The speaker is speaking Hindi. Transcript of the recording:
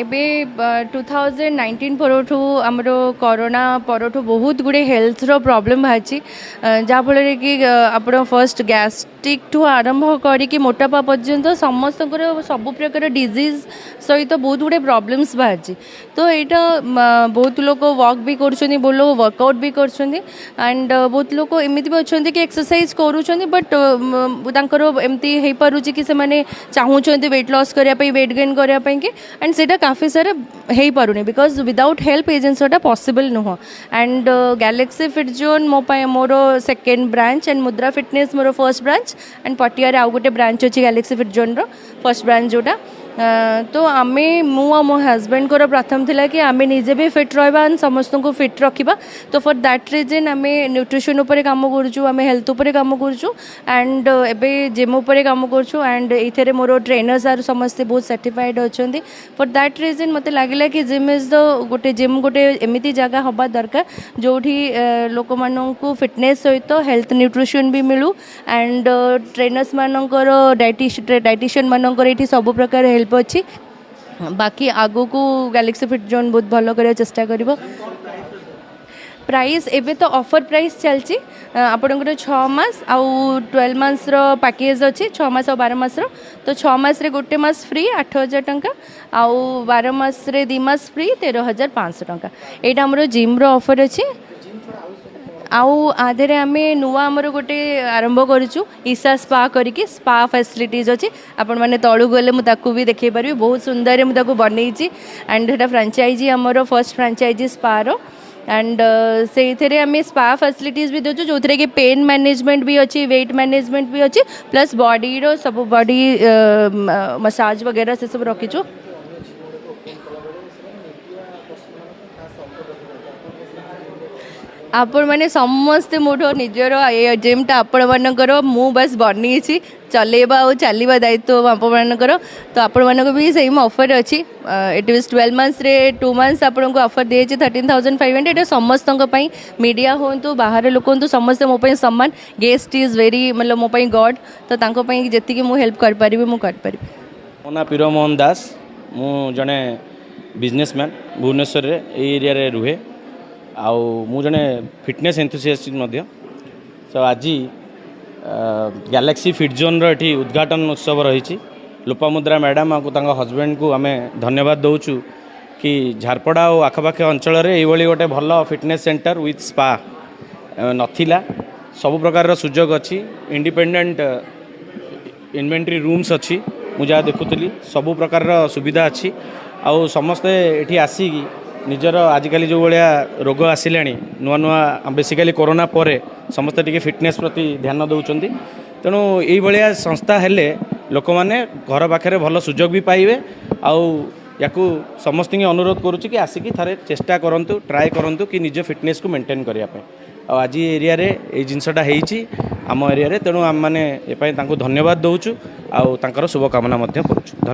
ଏବେ 2019 ପରଠୁ ଆମର କରୋନା ପରଠୁ ବହୁତ ଗୁଡ଼ିଏ ହେଲ୍ଥର ପ୍ରୋବ୍ଲେମ୍ ବାହାରିଛି ଯାହାଫଳରେ କି ଆପଣ ଫର୍ଷ୍ଟ ଗ୍ୟାଷ୍ଟ୍ରିକ୍ଠୁ ଆରମ୍ଭ କରିକି ମୋଟାପା ପର୍ଯ୍ୟନ୍ତ ସମସ୍ତଙ୍କର ସବୁ ପ୍ରକାର ଡିଜିଜ୍ ସହିତ ବହୁତ ଗୁଡ଼ିଏ ପ୍ରୋବ୍ଲେମ୍ସ ବାହାରିଛି। ତ ଏଇଟା ବହୁତ ଲୋକ ୱାକ୍ ବି କରୁଛନ୍ତି, ବହୁତ ଲୋକ ୱାର୍କଆଉଟ୍ ବି କରୁଛନ୍ତି ଆଣ୍ଡ ବହୁତ ଲୋକ ଏମିତି ବି ଅଛନ୍ତି କି ଏକ୍ସରସାଇଜ୍ କରୁଛନ୍ତି ବଟ୍ ତାଙ୍କର ଏମିତି ହେଇପାରୁଛି କି ସେମାନେ ଚାହୁଁଛନ୍ତି ୱେଟ୍ ଲସ୍ କରିବା ପାଇଁ, ୱେଟ୍ ଗେନ୍ କରିବା ପାଇଁ କି एंड से काफ़ी सारे हो पारुनी बिकज विदाउट हेल्प ये जिनसा पॉसिबल नुह। एंड गैलेक्सी फिट जोन मोर second branch and Mudra fitness मोर फर्स्ट ब्रांच एंड पटिया आउ गोटे ब्रांच अच्छी गैलेक्सी फिट जोन रो फर्स्ट ब्रांच जोटा तो आमे मु मो हजबैंड को प्रथम थिला कि आमे निजे भी फिट रहा समस्त को फिट रखा। तो फॉर दैट रीजन आमे न्यूट्रिशन उपर काम करूँ, आमे हेल्थ उपर काम करूँ एंड एबे जिम उपर काम करूँ एंड ये मोर ट्रेनर्स आर समस्ते बहुत सर्टिफाइड अच्छा। फॉर दैट रीजन मत लगला कि जिम इज द गोटे एमती जगह हवा दरकार जो लोक मानू फिटनेस सहित हेल्थ न्यूट्रिशन भी मिलू एंड ट्रेनर्स मानकर डाइटिशियन मानकर ये सब प्रकार हेल्प अच्छी। बाकी आगो को गैलेक्सी फिट जोन बहुत भल कर चेष्टा कर। प्राइस एबे तो ऑफर प्राइस चलती आपंकर 6 मास आउ 12 मास पैकेज अच्छी 6 मास और 12 मास तो 6 मास रे गोटे मास फ्री 8,000 टंका आउ 12 मास रे 2 मास फ्री 13,500 टंका। यहाँ आमर जिम रो ऑफर अच्छी आउ आधे आमे नुआ आमर गोटे आरंभ करूँ ईशा स्पा करके स्पा फैसिलिटीज अच्छी आपण मैंने तलू गले मुझे भी देखे पारि बहुत सुंदर मुझे बनई एंड सेटा फ्रांचाइजी आमर first franchise spa row and से आम स्पा फैसिलिटीज भी दूसरे जो थे कि पेन मैनेजमेंट भी अच्छी, वेट मैनेजमेंट भी अच्छी प्लस बॉडी रो सब बॉडी मसाज वगैरह से सब रखीचु। आपण मैंने समस्ते मोठ निजर जिमटा आपण मानकर मु बस बनी चलेबा और चलवा दायित्व आपण मानकर। तो आपण मानक भी सेम ऑफर अच्छी इट इज 12 मंथ्स रे 2 मंथ्स आपन को ऑफर दिए 13,500 ये समस्त मीडिया हूँ बाहर लोक हूँ समस्त मोपाई सम्मान गेस्ट इज वेरी मतलब मोपाई गॉड तो जी मुझे हेल्प कर पारि मु कर पारि। मो ना पीर मोहन दास मु जड़े बिजनेसमैन भुवनेश्वर एरिया रे रुहे आउ मु जड़े फिटनेस एंथुसियास्ट तो आज गैलेक्सी फिट जोन री उद्घाटन उत्सव रही लोपामुद्रा मैडम और हजबैंड को आम धन्यवाद दौचु कि झारपड़ा और आखपाखे अंचल ये गोटे भल फिटनेस सेंटर विथ स्पा नथिला सब प्रकार सुजोग अच्छी इंडिपेंडेंट इन्वेंटरी रूम्स अच्छी मुझे देखुली सब प्रकार सुविधा अच्छी आउ समस्ते ये आसिकी निजर आजिकल जो भाया रोग आसिला नुआ नुआ बेसिकाली कोरोना पर समस्ते टी फिटनेस प्रति ध्यान दौरान तेणु ये संस्था हेले लोक मैंने घर पाखे भल सुजोग भी पाइबे आउ याकू समस्त अनुरोध करुच्ची कि आसिकी थारे चेष्टा करूँ ट्राए करूँ कि निज फिटनेस को मेंटेन करने आज एरिया रे ये जिनसटा आम एरिया तेणु आम मैंने धन्यवाद दौचु आउ शुभकामना करुँ।